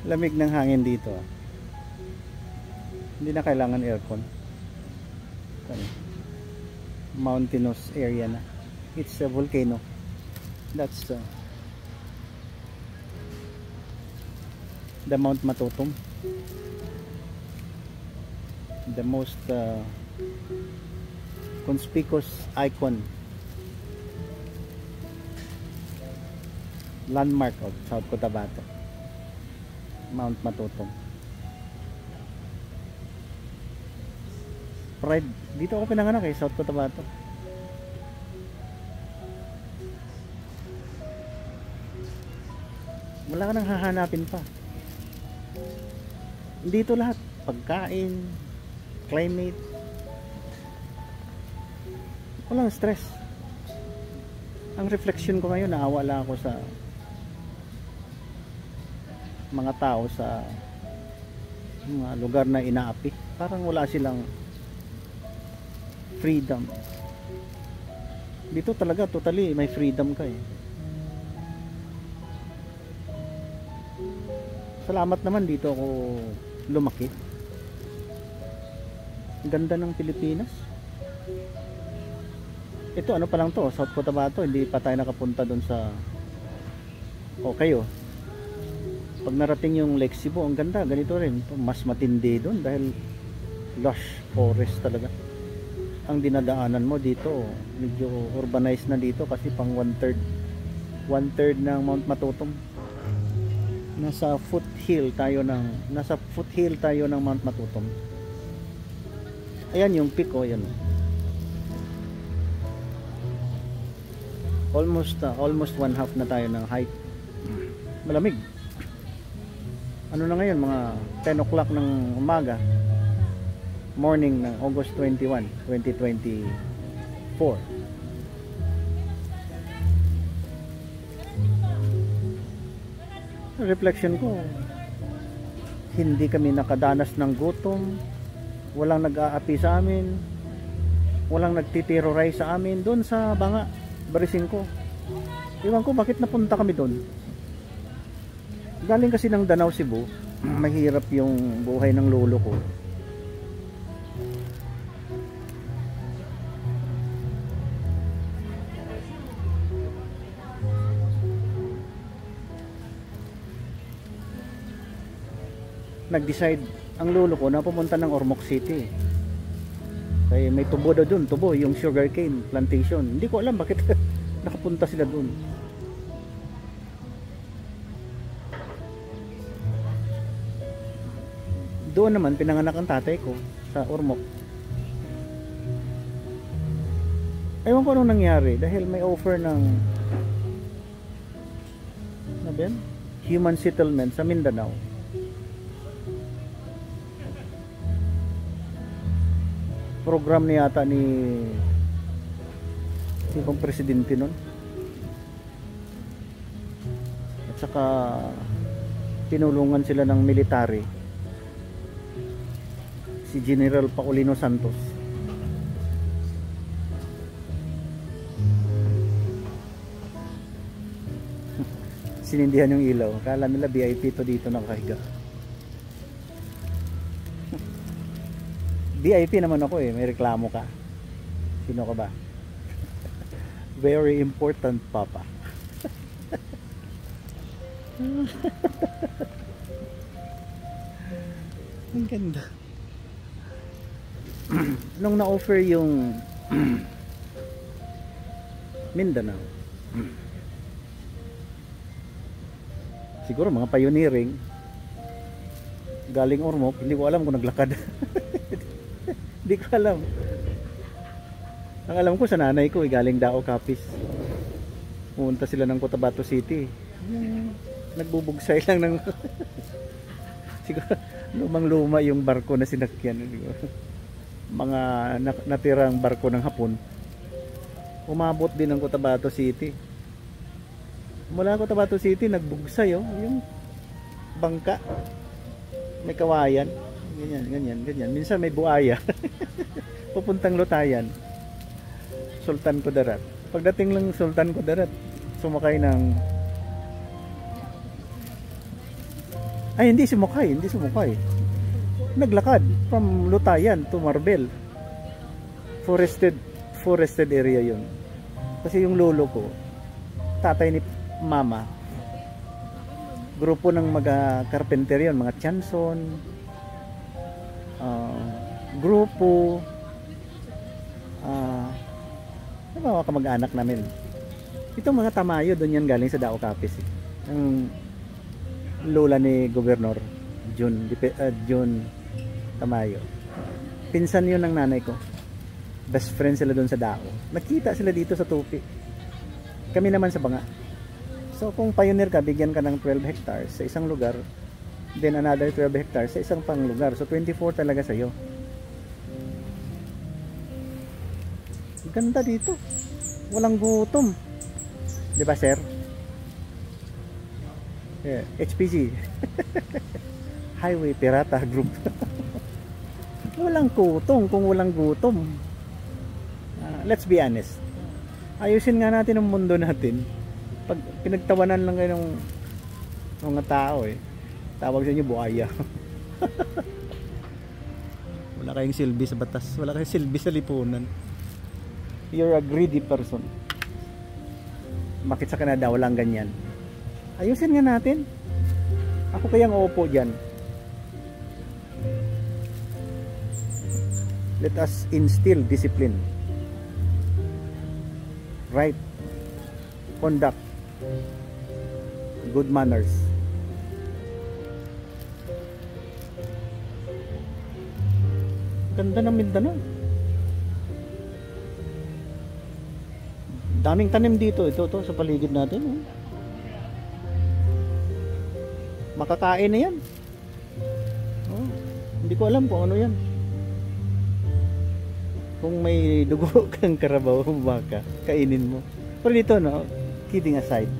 Lamig ng hangin dito. Hindi na kailangan aircon. Ano, mountainous area na. It's a volcano. That's the Mount Matutum. The most conspicuous icon, landmark of South Cotabato, Mount Matutum. Pride, dito ako pinanganak eh, South Cotabato. Wala ka nang hahanapin pa. Dito lahat, pagkain, climate, walang stress. Ang reflection ko ngayon, naawa lang ako sa mga tao sa mga lugar na inaapi. Parang wala silang freedom. Dito talaga totally may freedom ka eh. Salamat naman dito ako lumaki. Ganda ng Pilipinas. Ito ano pa lang to, South Cotabato, hindi pa tayo nakapunta doon sa kayo. Pag narating yung Lake Cebu, ang ganda, ganito rin. Mas matindi doon dahil lush forest talaga. Ang dinadaanan mo dito, medyo urbanized na dito kasi pang one third ng Mount Matutum. Nasa foothill tayo ng Mount Matutum. Ayan yung peak oh, yan. Almost one half na tayo ng height. Malamig. Ano na ngayon, mga 10 o'clock ng umaga, morning ng August 21, 2024. Reflection ko, hindi kami nakadanas ng gutom, walang nag-aapi sa amin, walang nagtiterrorize sa amin doon sa Banga, Barisingko. Iwan ko bakit napunta kami doon. Galing kasi ng Danau, Cebu. Mahirap yung buhay ng lolo ko. Nag-decide ang lolo ko na pumunta ng Ormoc City. Kaya may tubo daw dun, yung sugarcane plantation. Hindi ko alam bakit nakapunta sila dun. Doon naman pinanganak ang tatay ko sa Ormoc. Ewan ko anong nangyari dahil may offer ng human settlement sa Mindanao. Program niya yata ni ibang presidente nun. At saka tinulungan sila ng military. Si General Paulino Santos. Sinindihan yung ilaw. Akala nila VIP to dito nakahiga. VIP naman ako eh. May reklamo ka. Sino ka ba? Very important, Papa. Ang ganda. Nung na-offer yung Mindanao, siguro mga pioneering galing Ormoc, hindi ko alam kung naglakad. Hindi ko alam. Ang alam ko sa nanay ko galing Dao Capiz. Pumunta sila ng Cotabato City. Nagbubugsay lang ng siguro lumang-luma yung barko na sinakyan. Mga natirang barko ng Hapon. Umabot din ng Cotabato City. Mula Cotabato City nagbugsay yung bangka. May kawayan. Ganyan. Minsan may buaya. Pupuntang Lutayan. Sultan Kudarat. Pagdating lang Sultan Kudarat, sumakay ng Ay, hindi sumukay, hindi sumukay. Naglakad from Lutayan to Marbel. Forested area yun. Kasi yung lolo ko, tatay ni mama, grupo ng mga carpenter yun, mga Chanson, grupo, mga kamag-anak namin. Itong mga Tamayo, doon yan galing sa Dao Capiz. Ang lola ni Gobernador John Tamayo. Pinsan yun ng nanay ko. Best friend sila doon sa Dao. Nakita sila dito sa Tupi. Kami naman sa Banga. So kung pioneer ka, bigyan ka ng 12 hectares sa isang lugar, then another 12 hectares sa isang pang lugar. So 24 talaga sa'yo. Ganda dito. Walang gutom. Di ba, sir? Yeah, HPG. Highway Pirata Group. Walang gutom kung walang gutom. Let's be honest. Ayusin nga natin ang mundo natin. Pag pinagtawanan lang kayo ng mga tao tawag sa inyo buhaya. Wala kayong silbi sa batas. Wala kayong silbi sa lipunan. You're a greedy person. Bakit sa Canada walang ganyan? Ayusin nga natin. Ako kayang uupo dyan. Let us instill discipline, right conduct, good manners. Ganda ng Mindanao. Daming tanim dito. Ito sa paligid natin. Makakain na yan. Hindi ko alam kung ano yan. Kung may dugo kang karabaw baka, kainin mo. Pero dito, kidding aside,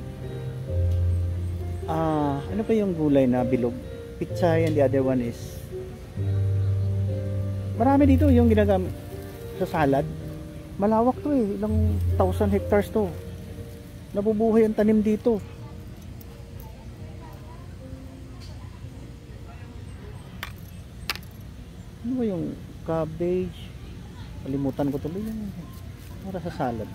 ano pa yung gulay na bilog? Pichay, and the other one is marami dito yung ginagamit sa salad. Malawak to ilang 1,000 hectares to. Nabubuhay ang tanim dito. Ano ba yung cabbage? Kalimutan ko tuloy yan. Para sa salad.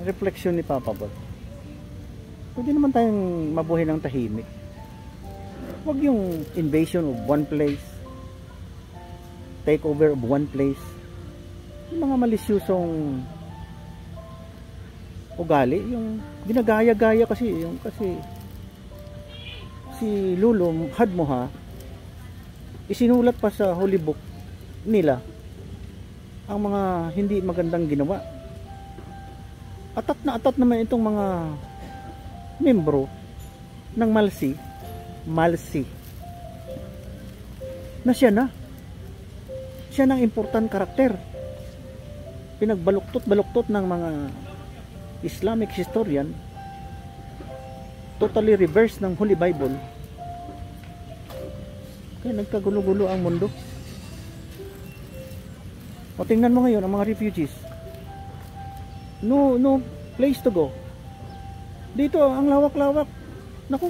Reflection ni Papa Bob. Pwede naman tayong mabuhay ng tahimik. Huwag yung invasion of one place, take over of one place. Yung mga malisyusong ugali, yung ginagaya-gaya kasi si Lolo Hadmoha isinulat pa sa holy book nila ang mga hindi magandang ginawa. Atat naman itong mga membro ng Malsi na siya ng important karakter. Pinagbaluktot ng mga Islamic historian, totally reverse ng Holy Bible. Kaya nagkagulo-gulo ang mundo. O tingnan mo ngayon ang mga refugees. No place to go. Dito ang lawak-lawak. Naku.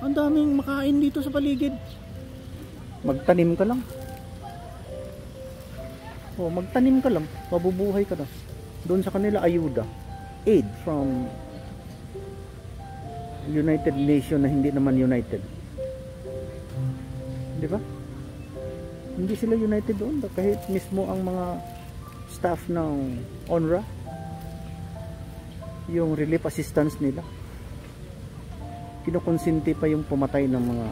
Ang daming makain dito sa paligid. Magtanim ka lang. Magtanim ka lang, mabubuhay ka na. Doon sa kanila ayuda, aid from United Nations na hindi naman united. Di ba? Hindi sila united doon kahit mismo ang mga staff ng UNRWA, yung relief assistance nila, kinukonsinti pa yung pumatay ng mga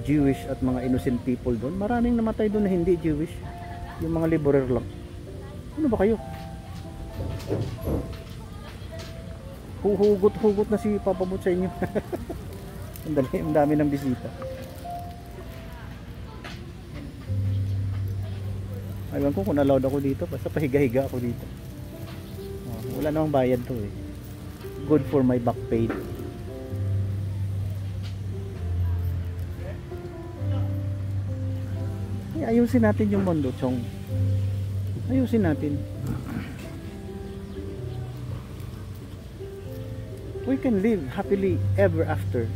Jewish at mga innocent people doon. Maraming namatay doon na hindi Jewish, yung mga laborer lang. Ano ba kayo? Hugot na si Papa Bot sa inyo. Ang dami ng bisita. Aywan ko kung allowed ako dito, basta pahiga-higa ako dito. Wala namang bayad to Good for my back paid. Ayusin natin yung mundo, Chong. Ayusin natin. we can live happily ever after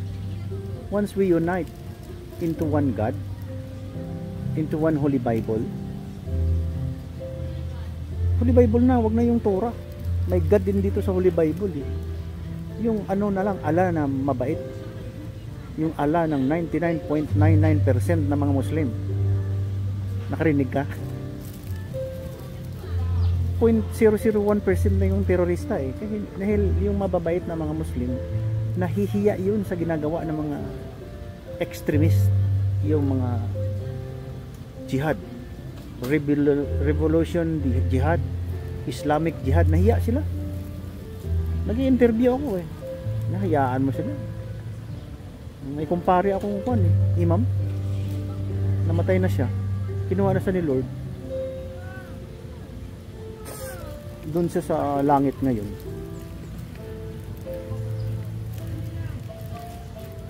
once we unite into one God, into one Holy Bible. Holy Bible na, wag na yung Torah. May God din dito sa Holy Bible eh. Yung ano na lang, Allah na mabait. Yung Allah ng 99.99% ng mga Muslim. Nakarinig ka? 0.001% na yung terorista eh. Kasi dahil yung mababait na mga Muslim, nahihiya yun sa ginagawa ng mga extremist, yung mga jihad, revolution jihad, Islamic jihad, nahiya sila. Nag-i-interview ako eh. Nahayaan mo sila. May kumpare akong imam. Namatay na siya. Kinuha na siya ni Lord. Doon siya sa langit ngayon.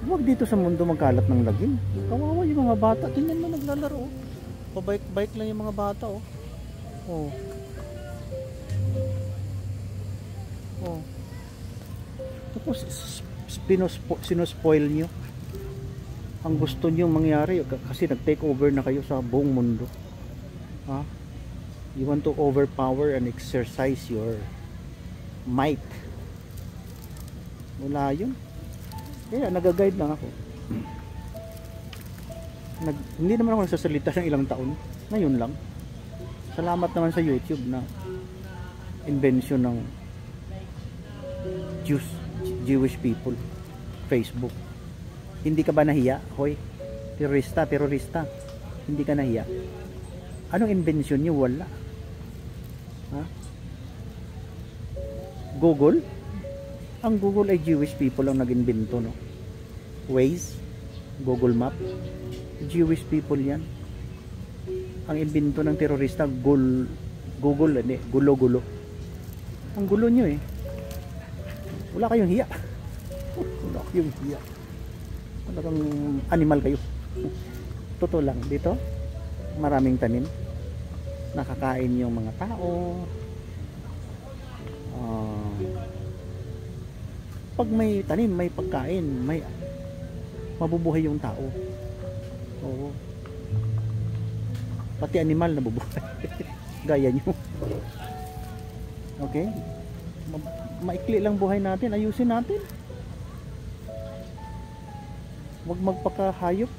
Huwag dito sa mundo magkalat ng lagim. Kawawa yung mga bata. Tingnan mo naglalaro. Pabike-bike lang yung mga bata oh. Oh. Oh. Tapos sinospoil nyo ang gusto nyo mangyari kasi nag-take over na kayo sa buong mundo. Ha? You want to overpower and exercise your might. Wala yun. Kaya nag-guide lang ako. Hindi naman ako nagsasalita ng ilang taon. Ngayon lang. Salamat naman sa YouTube na invention ng Jewish people. Facebook. Hindi ka ba nahiya? Hoy, terorista. Hindi ka nahiya? Anong invention nyo? Wala. Ha? Google? Ang Google ay Jewish people ang nag-invento, no? Waze, Google Map, Jewish people yan. Ang invento ng terorista, Google, hindi, gulo-gulo. Ang gulo nyo eh. Wala kayong hiya. Wala kayong hiya. Talagang animal kayo. Totoo lang, dito, maraming tanim. Nakakain yung mga tao. Pag may tanim, may pagkain, may mabubuhay yung tao. Oo. Pati animal nabubuhay. Gaya nyo. Okay? Maikli lang buhay natin, ayusin natin. Huwag magpakahayop.